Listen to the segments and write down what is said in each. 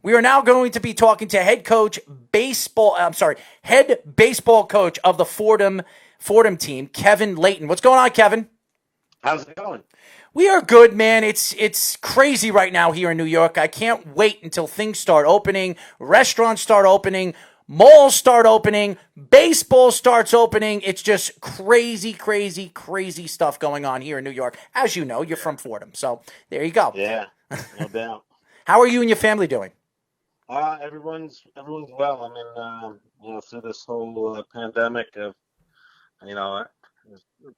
We are now going to be talking to head baseball coach of the Fordham team, Kevin Leighton. What's going on, Kevin? How's it going? We are good, man. It's crazy right now here in New York. I can't wait until things start opening, restaurants start opening, malls start opening, baseball starts opening. It's just crazy, crazy, crazy stuff going on here in New York. As you know, you're Yeah. from Fordham, so there you go. Yeah, no doubt. How are you and your family doing? Everyone's well. I mean, through this whole pandemic, I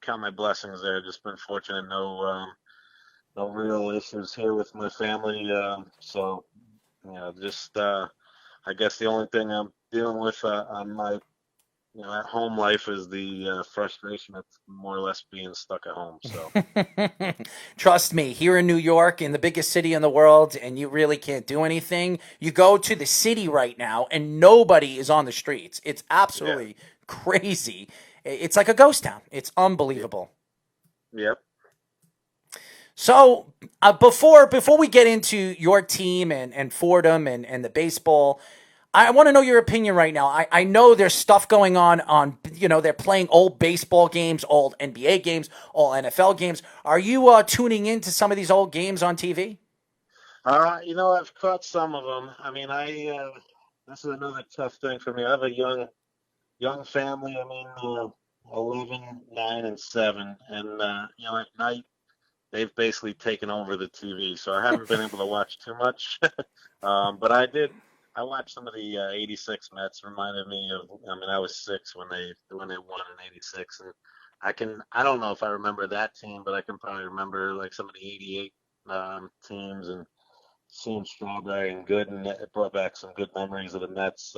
count my blessings there. Just been fortunate, no real issues here with my family. Just I guess the only thing I'm dealing with on my at home life is the frustration of more or less being stuck at home. So Trust me, here in New York, in the biggest city in the world, and you really can't do anything. You go to the city right now, and nobody is on the streets. It's yeah, absolutely crazy. It's like a ghost town. It's yeah, unbelievable. yep. So before we get into your team and Fordham and the baseball, I want to know your opinion right now. I know there's stuff going on they're playing old baseball games, old NBA games, old NFL games. Are you tuning into some of these old games on TV? I've caught some of them. I mean, this is another tough thing for me. I have a young family. I mean, 11, 9, and 7, and at night they've basically taken over the TV, so I haven't been able to watch too much. But I did. I watched some of the '86 Mets. Reminded me of. I mean, I was 6 when they won in '86, and I don't know if I remember that team, but I can probably remember like some of the '88 teams and seeing Strawberry and Gooden. It brought back some good memories of the Mets.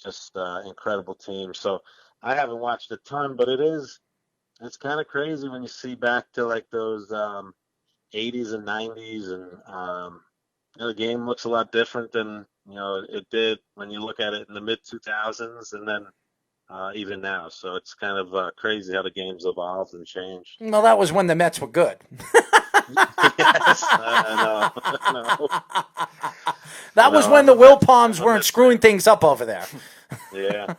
Just incredible team. So I haven't watched a ton, but it's kind of crazy when you see back to like those 80s and 90s, and the game looks a lot different than it did when you look at it in the mid 2000s, and then even now. So it's kind of crazy how the game's evolved and changed. Well, that was when the Mets were good. Yes, I know, I know, I That was know. when I'm the a Will Mets, Palms I'm a weren't Mets screwing fan. things up over there. Yeah,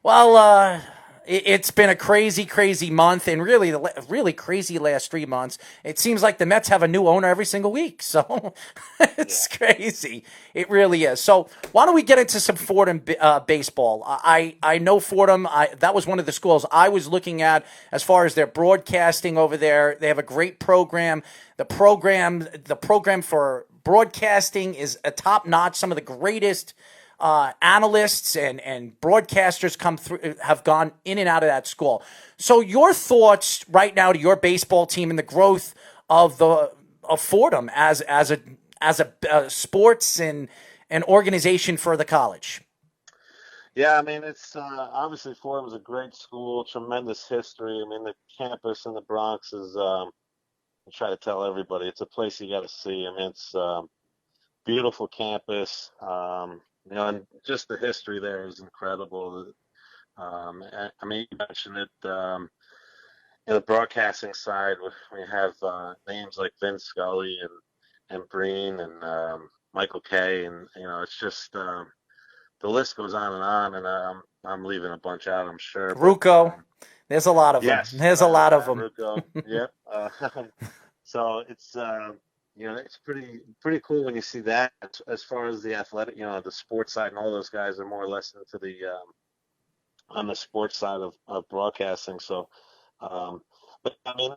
Well, it's been a crazy, crazy month, and really crazy last 3 months. It seems like the Mets have a new owner every single week, so yeah. it's crazy. It really is. So, why don't we get into some Fordham baseball? I know Fordham. That was one of the schools I was looking at as far as their broadcasting over there. They have a great program. The program for broadcasting is a top notch. Some of the greatest analysts and broadcasters come through have gone in and out of that school. So your thoughts right now to your baseball team and the growth of Fordham as a sports and an organization for the college. Yeah, I mean, it's obviously Fordham's a great school, tremendous history. I mean, the campus in the Bronx is, I try to tell everybody, it's a place you got to see. I mean, it's beautiful campus, and just the history there is incredible. I mean, you mentioned it, the broadcasting side, we have names like Vince Scully and Breen and Michael Kay, and it's just the list goes on and on, and I'm leaving a bunch out, I'm sure, but Ruco, there's a lot of them. yes, There's a lot of Pat them. Rucco, yep. So it's it's pretty cool when you see that. As far as the athletic, the sports side, and all those guys are more or less into the on the sports side of broadcasting. So, um, but I mean,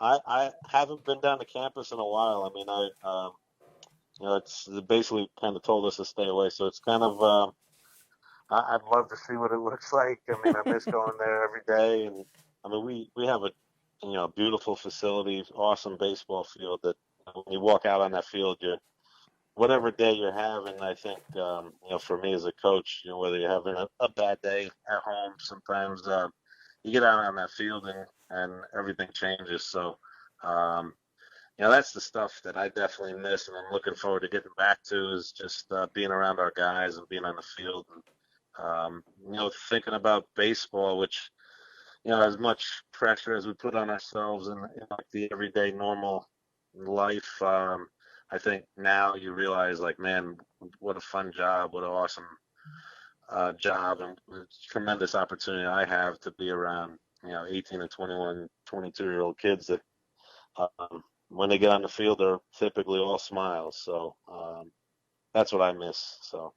I haven't been down to campus in a while. I mean, it's they basically kind of told us to stay away. So it's kind of I'd love to see what it looks like. I mean, I miss going there every day, and I mean, we have a beautiful facility, awesome baseball field that when you walk out on that field, you whatever day you're having, I think for me as a coach, whether you're having a bad day at home, sometimes you get out on that field and everything changes. So um, that's the stuff that I definitely miss, and I'm looking forward to getting back to is just being around our guys and being on the field. And, thinking about baseball, which as much pressure as we put on ourselves in like the everyday normal life. I think now you realize, like, man, what a fun job, what an awesome job, and tremendous opportunity I have to be around, 18 and 21, 22-year-old kids that, when they get on the field, they're typically all smiles. So that's what I miss. So.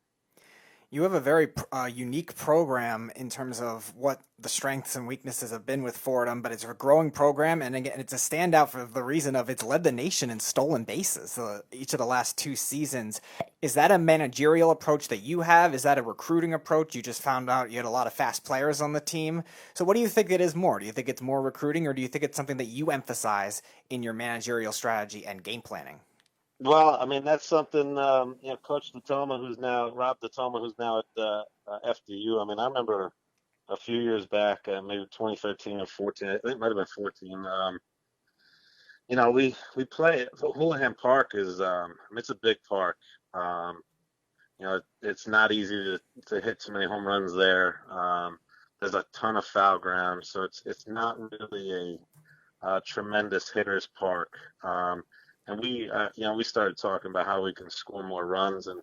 You have a very unique program in terms of what the strengths and weaknesses have been with Fordham, but it's a growing program, and again, it's a standout for the reason of it's led the nation in stolen bases each of the last 2 seasons. Is that a managerial approach that you have? Is that a recruiting approach? You just found out you had a lot of fast players on the team. So what do you think it is more? Do you think it's more recruiting, or do you think it's something that you emphasize in your managerial strategy and game planning? Well, I mean, that's something, Coach Datoma, Rob Datoma, who's now at FDU. I mean, I remember a few years back, maybe 2013 or 14, I think it might have been 14. We play Houlihan Park it's a big park. Um, it's not easy to hit too many home runs there. There's a ton of foul ground, so it's not really a tremendous hitters park. And we started talking about how we can score more runs, and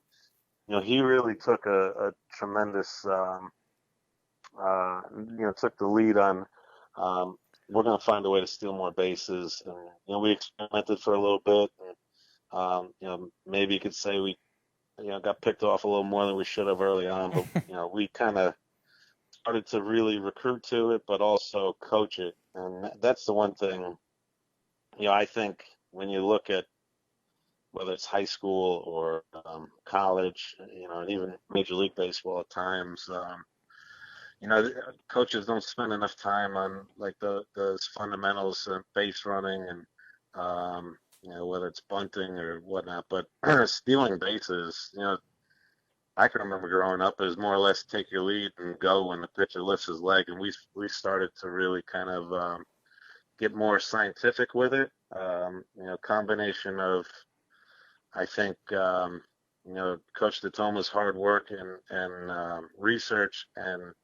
he really took a tremendous, took the lead on. We're going to find a way to steal more bases, and we experimented for a little bit, and maybe you could say we got picked off a little more than we should have early on, but we kind of started to really recruit to it, but also coach it, and that's the one thing. I think when you look at whether it's high school or college, and even Major League Baseball at times, coaches don't spend enough time on like those fundamentals, base running, and whether it's bunting or whatnot. But stealing bases, I can remember growing up, it was more or less take your lead and go when the pitcher lifts his leg, and we started to really kind of get more scientific with it. Combination of, I think, Coach Datoma's hard work and research, and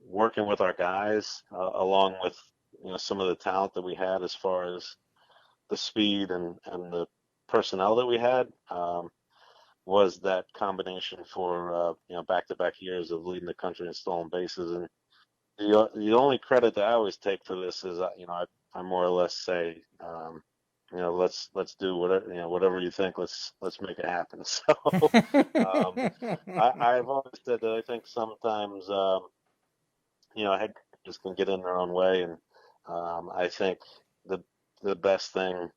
working with our guys, along with some of the talent that we had as far as the speed and the personnel that we had, was that combination for back-to-back years of leading the country in stolen bases. And the only credit that I always take for this is, I more or less say, let's do whatever you think. Let's make it happen. So um, I've always said that I think sometimes head coaches can get in their own way, and I think the the best thing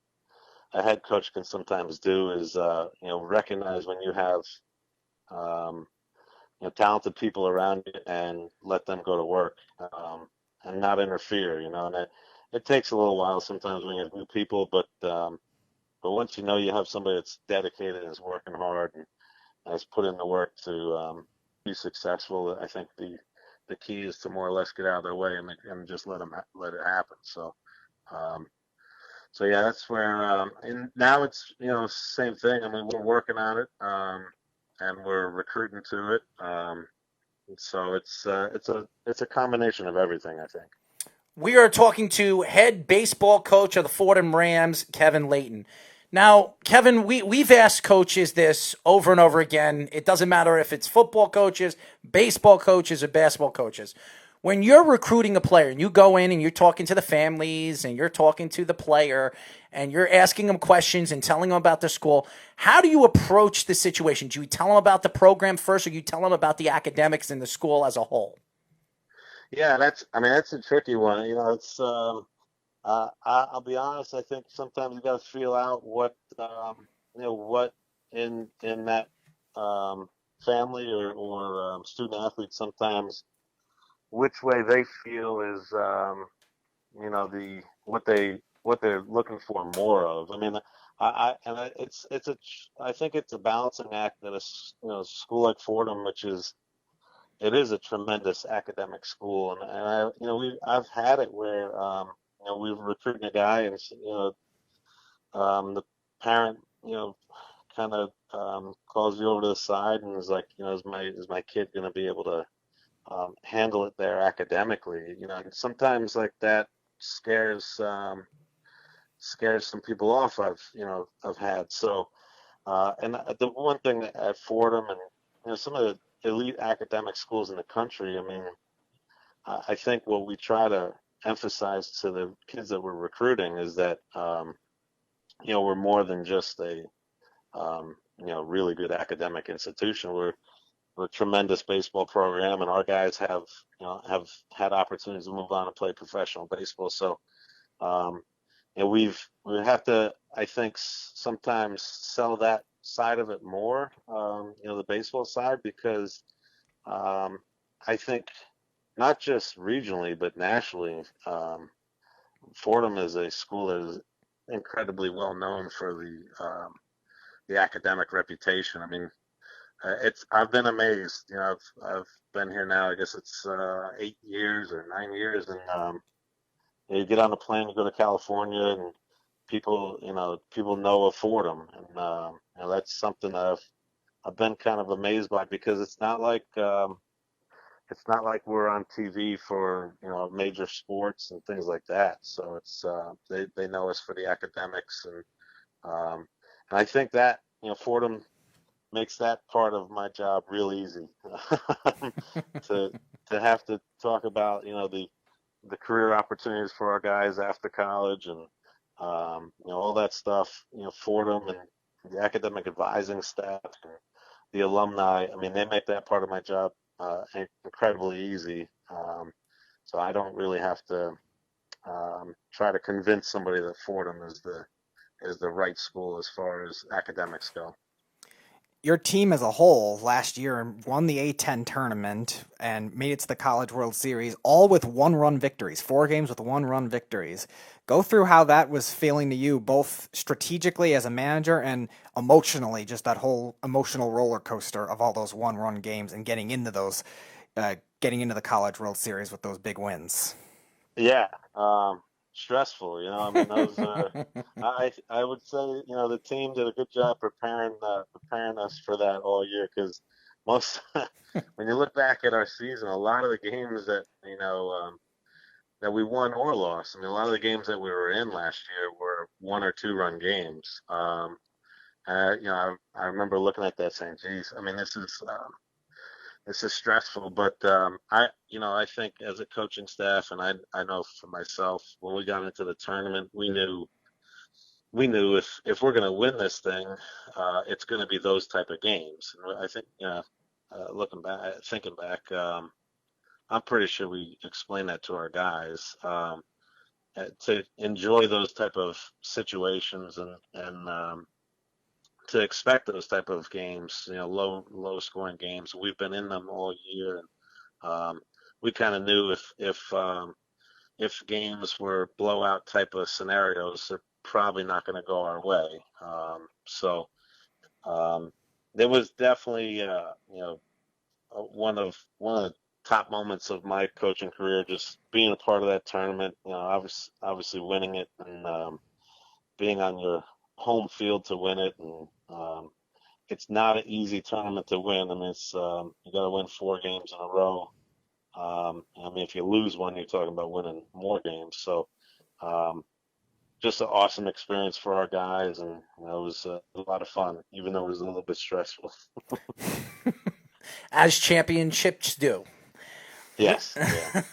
a head coach can sometimes do is recognize when you have um, talented people around you and let them go to work, and not interfere. And it takes a little while sometimes when you have new people, but once you have somebody that's dedicated and is working hard and has put in the work to be successful, I think the key is to more or less get out of their way and just let it happen. Um, so yeah, that's where, and now it's same thing. I mean, we're working on it, and we're recruiting to it. So it's a combination of everything, I think. We are talking to head baseball coach of the Fordham Rams, Kevin Leighton. Now, Kevin, we've asked coaches this over and over again. It doesn't matter if it's football coaches, baseball coaches, or basketball coaches. When you're recruiting a player and you go in and you're talking to the families and you're talking to the player and you're asking them questions and telling them about the school, how do you approach the situation? Do you tell them about the program first, or you tell them about the academics in the school as a whole? Yeah, I mean, that's a tricky one. It's I'll be honest. I think sometimes you got to feel out what in that um, family or student athlete, sometimes which way they feel is the what they're looking for more of. I mean, I think it's a balancing act that school like Fordham, which is it is a tremendous academic school, and I've had it where we were recruiting a guy, and the parent kind of calls you over to the side and is like, is my kid going to be able to handle it there academically? And sometimes like that scares scares some people off. I've had so. And the one thing at Fordham and some of the elite academic schools in the country, I mean, I think what we try to emphasize to the kids that we're recruiting is that we're more than just a really good academic institution. We're a tremendous baseball program, and our guys have had opportunities to move on and play professional baseball. So um, we have to, I think, sometimes sell that side of it more, the baseball side, because I think not just regionally but nationally, Fordham is a school that is incredibly well known for the academic reputation. I mean, it's I've been amazed. I've been here now. I guess it's 8 years or 9 years, and you get on a plane, you go to California, and people know of Fordham, and that's something that I've been kind of amazed by, because it's not like we're on TV for major sports and things like that. So it's they know us for the academics, and I think that Fordham makes that part of my job real easy to have to talk about the career opportunities for our guys after college, and all that stuff. Fordham and the academic advising staff and the alumni. I mean, they make that part of my job incredibly easy. So I don't really have to try to convince somebody that Fordham is the right school as far as academics go. Your team as a whole last year won the A10 tournament and made it to the College World Series, all with one-run victories, 4 games with one-run victories. Go through how that was feeling to you, both strategically as a manager and emotionally, just that whole emotional roller coaster of all those one-run games and getting into the College World Series with those big wins. Yeah, stressful. I mean, those. I would say the team did a good job preparing us for that all year, because most when you look back at our season, a lot of the games that we won or lost. I mean, a lot of the games that we were in last year were 1 or 2 run games. I remember looking at that saying, "Geez, I mean, this is stressful." But I think as a coaching staff, and I know for myself, when we got into the tournament, we knew if we're going to win this thing, it's going to be those type of games. And I think, thinking back, I'm pretty sure we explained that to our guys, to enjoy those type of situations, and to expect those type of games, low scoring games. We've been in them all year, and we kind of knew if games were blowout type of scenarios, they're probably not going to go our way. So there was definitely one of the top moments of my coaching career, just being a part of that tournament. Obviously winning it, and being on your home field to win it, and it's not an easy tournament to win. I mean, it's you got to win 4 games in a row. I mean, if you lose one, you're talking about winning more games. So, just an awesome experience for our guys, and it was a lot of fun, even though it was a little bit stressful. As championships do. Yes. Yeah.